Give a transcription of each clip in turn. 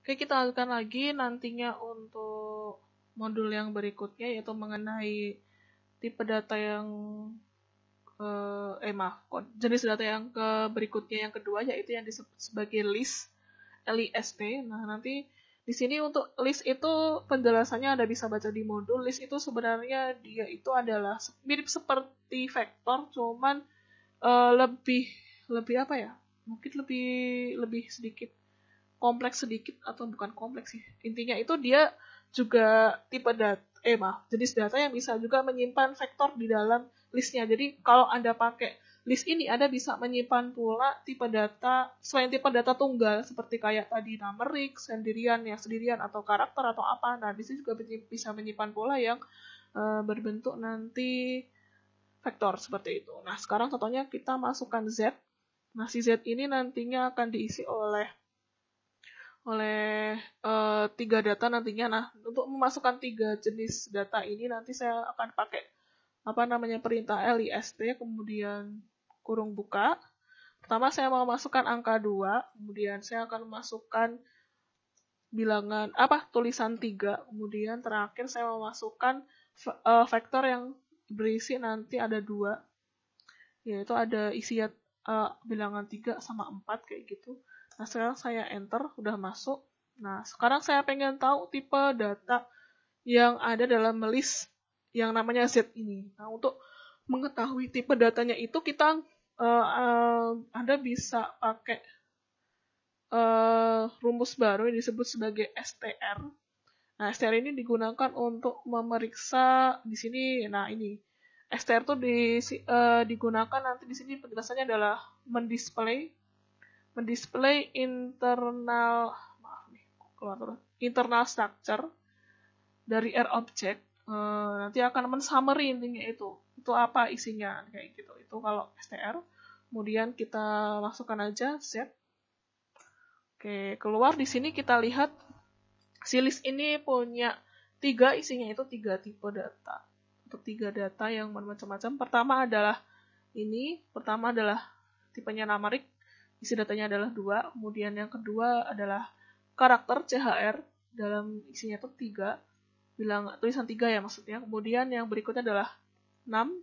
Oke, kita lanjutkan lagi nantinya untuk modul yang berikutnya, yaitu mengenai tipe data yang jenis data yang berikutnya yang kedua, yaitu yang disebut sebagai list, LIST. Nah, nanti di sini untuk list itu penjelasannya Anda bisa baca di modul. List itu sebenarnya dia itu adalah mirip seperti vektor, cuman lebih apa ya? Mungkin lebih sedikit kompleks sedikit, atau bukan kompleks sih. Intinya itu dia juga tipe jenis data yang bisa juga menyimpan vektor di dalam listnya. Jadi kalau Anda pakai list ini, Anda bisa menyimpan pula tipe data selain tipe data tunggal seperti kayak tadi numerik, sendirian atau karakter atau apa. Nah, di sini juga bisa menyimpan pula yang berbentuk nanti vektor seperti itu. Nah, sekarang contohnya kita masukkan Z. Nah, si Z ini nantinya akan diisi oleh tiga data nantinya. Nah, untuk memasukkan tiga jenis data ini nanti saya akan pakai perintah list, kemudian kurung buka. Pertama saya mau masukkan angka 2, kemudian saya akan masukkan bilangan tulisan 3, kemudian terakhir saya mau masukkan vektor yang berisi nanti ada 2, yaitu ada isinya bilangan 3 sama 4 kayak gitu. Nah, sekarang saya enter, udah masuk. Nah, sekarang saya pengen tahu tipe data yang ada dalam list yang namanya Z ini. Nah, untuk mengetahui tipe datanya itu kita Anda bisa pakai rumus baru yang disebut sebagai STR. Nah, STR ini digunakan untuk memeriksa di sini. Nah, ini STR itu digunakan nanti di sini penjelasannya adalah mendisplay internal structure dari R object. Nanti akan men-summary intinya itu apa isinya kayak gitu. Itu kalau STR. Kemudian kita masukkan aja Z. Oke, keluar di sini kita lihat si list ini punya isinya itu 3 tipe data. Untuk 3 data yang macam-macam. Pertama adalah tipenya numerik, isi datanya adalah 2. Kemudian yang kedua adalah karakter CHR, dalam isinya itu 3. Tulisan 3 ya maksudnya. Kemudian yang berikutnya adalah num.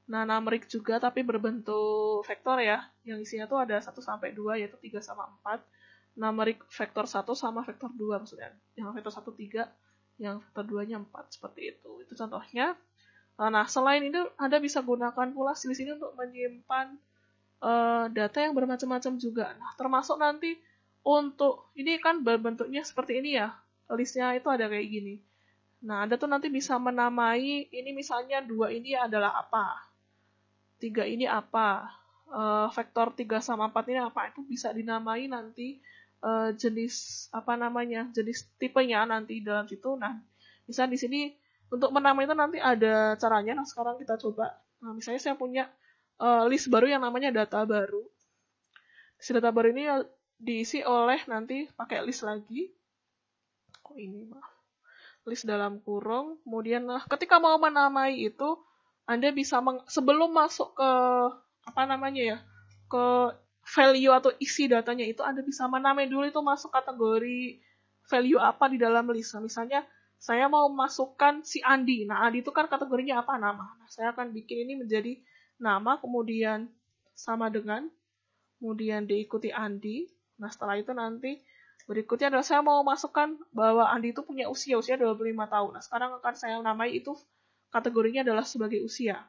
Nah, numerik juga tapi berbentuk vektor ya. Yang isinya tuh ada 1 sampai 2, yaitu 3 sama 4. Numerik vektor 1 sama vektor 2 maksudnya. Yang vektor 1 3, yang vektor 2-nya 4 seperti itu. Itu contohnya. Nah, selain itu Anda bisa gunakan pula di sini untuk menyimpan data yang bermacam-macam juga. Nah, termasuk nanti untuk ini kan berbentuknya seperti ini ya. Listnya itu ada kayak gini. Nah, Anda tuh nanti bisa menamai ini, misalnya 2 ini adalah apa, 3 ini apa, vektor 3 sama 4 ini apa, itu bisa dinamai nanti jenis tipenya nanti dalam situ. Nah, misalnya di sini untuk menamai itu nanti ada caranya. Nah, sekarang kita coba. Nah, misalnya saya punya list baru yang namanya data baru. Si data baru ini diisi oleh nanti pakai list lagi. List dalam kurung. Kemudian ketika mau menamai itu, Anda bisa sebelum masuk ke ke value atau isi datanya itu, Anda bisa menamai dulu itu masuk kategori value apa di dalam list. Nah, misalnya saya mau masukkan si Andi. Nah, Andi itu kan kategorinya apa? Nama. Nah, saya akan bikin ini menjadi nama, kemudian sama dengan, kemudian diikuti Andi. Nah, setelah itu nanti berikutnya adalah saya mau masukkan bahwa Andi itu punya usia 25 tahun. Nah, sekarang akan saya namai itu kategorinya adalah sebagai usia.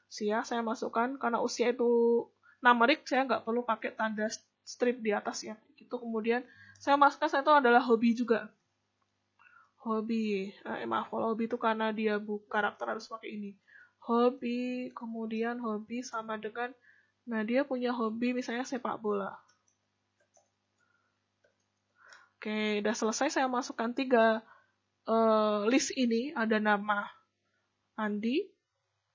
Usia saya masukkan, karena usia itu numerik, saya nggak perlu pakai tanda strip di atas ya. Itu kemudian saya masukkan, saya itu adalah hobi juga. Hobi. Kalau hobi itu karena dia karakter harus pakai ini. Hobi, kemudian hobi sama dengan, nah dia punya hobi misalnya sepak bola. Oke, udah selesai saya masukkan 3 list ini. Ada nama Andi,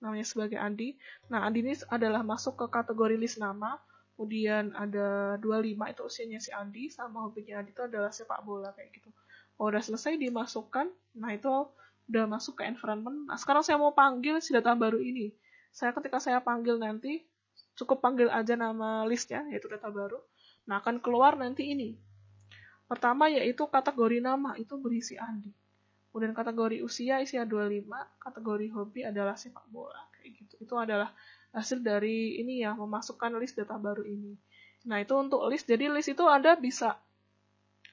namanya sebagai Andi. Nah, Andi ini adalah masuk ke kategori list nama. Kemudian ada 25, itu usianya si Andi, sama hobinya Andi itu adalah sepak bola kayak gitu. Udah selesai dimasukkan. Nah, itu udah masuk ke environment. Nah, sekarang saya mau panggil si data baru ini. Ketika saya panggil nanti, cukup panggil aja nama listnya, yaitu data baru. Nah, akan keluar nanti ini. Pertama yaitu kategori nama, itu berisi Andi. Kemudian kategori usia 25, kategori hobi adalah sepak bola, kayak gitu. Itu adalah hasil dari ini ya, memasukkan list data baru ini. Nah, itu untuk list. Jadi list itu Anda bisa,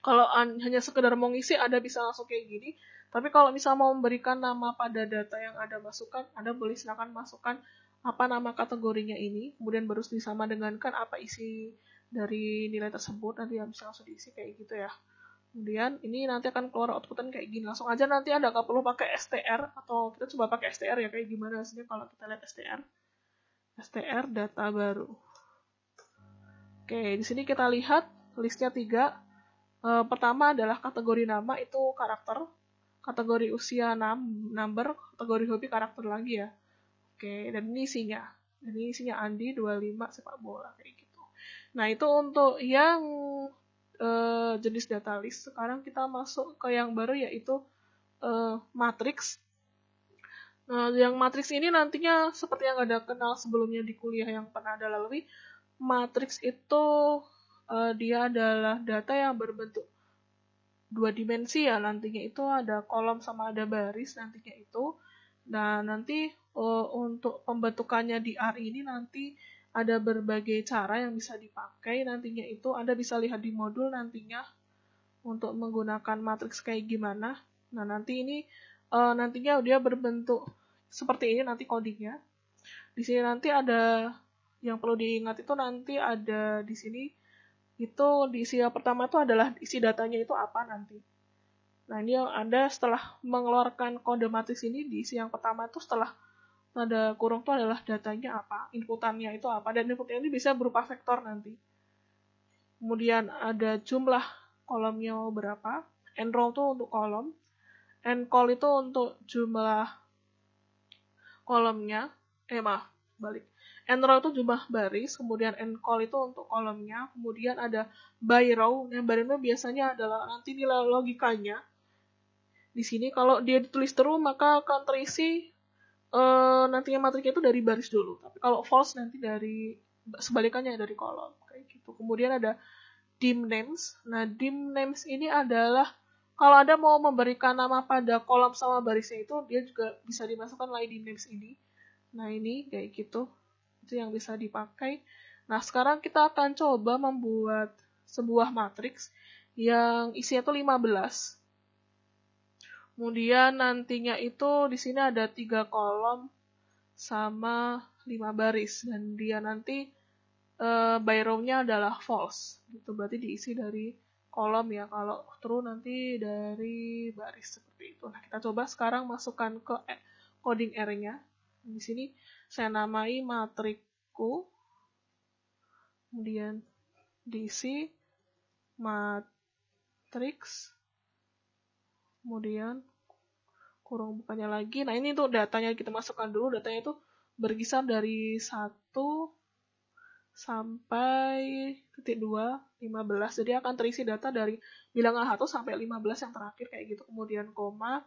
kalau hanya sekedar mau ngisi, Anda bisa langsung kayak gini. Tapi kalau misal mau memberikan nama pada data yang Anda masukkan, Anda boleh silakan masukkan apa nama kategorinya ini, kemudian baru disama dengankan apa isi dari nilai tersebut, nanti bisa langsung diisi kayak gitu ya. Kemudian ini nanti akan keluar outputan kayak gini. Langsung aja nanti Anda nggak perlu pakai STR, atau kita coba pakai STR ya, kayak gimana hasilnya kalau kita lihat STR. STR data baru. Oke, di sini kita lihat listnya 3. Pertama adalah kategori nama, itu karakter. Kategori usia number, kategori hobi karakter lagi ya. Oke, dan ini isinya. Ini isinya Andi 25 sepak bola kayak gitu. Nah, itu untuk yang jenis data list. Sekarang kita masuk ke yang baru yaitu matrix. Nah, yang matrix ini nantinya seperti yang ada kenal sebelumnya di kuliah yang pernah ada lalui, matrix itu dia adalah data yang berbentuk 2 dimensi ya, nantinya itu ada kolom sama ada baris nantinya itu. Nah, nanti untuk pembentukannya di R ini nanti ada berbagai cara yang bisa dipakai, nantinya itu Anda bisa lihat di modul nantinya untuk menggunakan matriks kayak gimana. Nah, nanti ini nantinya dia berbentuk seperti ini nanti codingnya. Di sini nanti ada yang perlu diingat, itu nanti ada di sini itu di isi yang pertama itu adalah isi datanya itu apa nanti. Nah, ini Anda setelah mengeluarkan kode matriks ini di isi yang pertama itu setelah tanda kurung itu adalah datanya apa, inputannya itu apa, dan inputnya ini bisa berupa vektor nanti. Kemudian ada jumlah kolomnya berapa, enroll itu untuk kolom, encall itu untuk jumlah kolomnya, enroll itu jumlah baris, kemudian encall itu untuk kolomnya, kemudian ada by row, yang by row biasanya adalah nanti nilai logikanya. Di sini kalau dia ditulis true maka akan terisi nantinya matriknya itu dari baris dulu. Tapi kalau false nanti dari sebalikannya dari kolom kayak gitu. Kemudian ada dim names. Nah, dim names ini adalah kalau Anda mau memberikan nama pada kolom sama barisnya itu, dia juga bisa dimasukkan lagi dim names ini. Nah, ini kayak gitu. Itu yang bisa dipakai. Nah, sekarang kita akan coba membuat sebuah matriks yang isinya itu 15. Kemudian nantinya itu di sini ada 3 kolom sama 5 baris, dan dia nanti by row-nya adalah false. Gitu, berarti diisi dari kolom ya. Kalau true nanti dari baris seperti itu. Nah, kita coba sekarang masukkan ke coding R-nya. Di sini saya namai matrikku. Kemudian diisi matriks. Kemudian kurung bukannya lagi. Nah, ini tuh datanya kita masukkan dulu. Datanya itu berkisar dari 1 sampai titik 2, 15. Jadi akan terisi data dari bilangan 1 sampai 15 yang terakhir kayak gitu. Kemudian koma.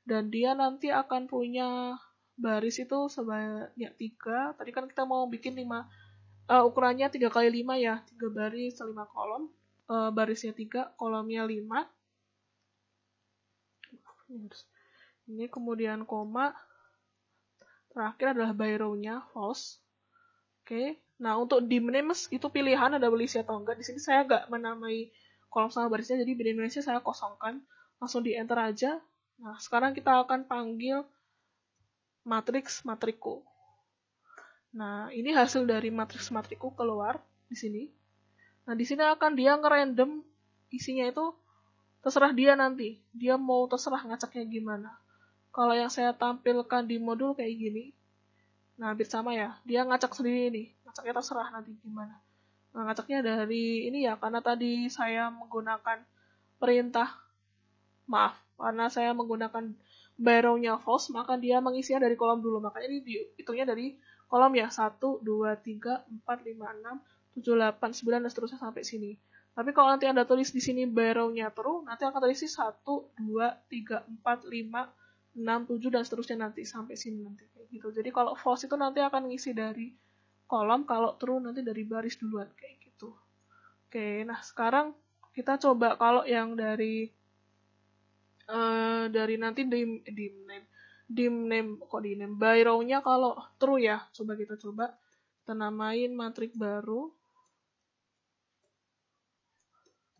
Dan dia nanti akan punya baris itu sebanyak 3. Tadi kan kita mau bikin 5, ukurannya 3 kali 5 ya. 3 baris, 5 kolom. Barisnya 3, kolomnya 5. Ini kemudian koma, terakhir adalah by row-nya false. Oke. Nah, untuk dim names itu pilihan ada boleh isi atau enggak. Di sini saya enggak menamai kolom sama barisnya, jadi dim names-nya saya kosongkan. Langsung di enter aja. Nah, sekarang kita akan panggil matriks matriku. Nah, ini hasil dari matriks matriku keluar di sini. Nah, di sini akan dia ngerandom isinya itu terserah dia nanti. Dia mau terserah ngacaknya gimana. Kalau yang saya tampilkan di modul kayak gini, nah hampir sama ya, dia ngacak sendiri nih, ngacaknya terserah nanti gimana. Nah, ngacaknya dari ini ya, karena tadi saya menggunakan karena saya menggunakan by row-nya false, maka dia mengisinya dari kolom dulu, makanya ini dihitungnya dari kolom ya, 1, 2, 3, 4, 5, 6, 7, 8, 9, dan seterusnya sampai sini. Tapi kalau nanti Anda tulis di sini by row-nya true, nanti akan terisi 1, 2, 3, 4, 5, 6, 7, dan seterusnya nanti sampai sini nanti kayak gitu. Jadi kalau false itu nanti akan ngisi dari kolom, kalau true nanti dari baris duluan kayak gitu. Oke, nah sekarang kita coba kalau yang dari nanti dim name by row-nya kalau true ya, coba kita namain matriks baru,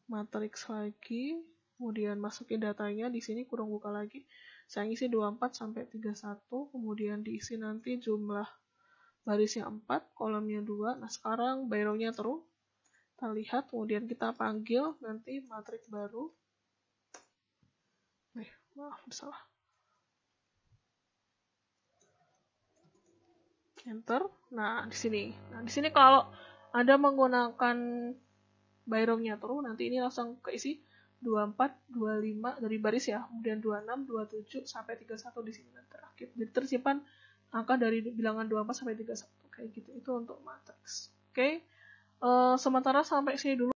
matriks lagi, kemudian masukin datanya di sini, kurung buka lagi, saya isi 24 sampai 31, kemudian diisi nanti jumlah barisnya 4, kolomnya 2. Nah, sekarang by row-nya true. Kita lihat, kemudian kita panggil nanti matriks baru. Maaf, salah. Enter. Nah, di sini kalau Anda menggunakan by row-nya true, nanti ini langsung keisi 24, 25 dari baris ya, kemudian 26, 27 sampai 31 di sini dan terakhir. Jadi tersimpan angka dari bilangan 24 sampai 31 kayak gitu. Itu untuk matriks. Oke. Sementara sampai sini dulu.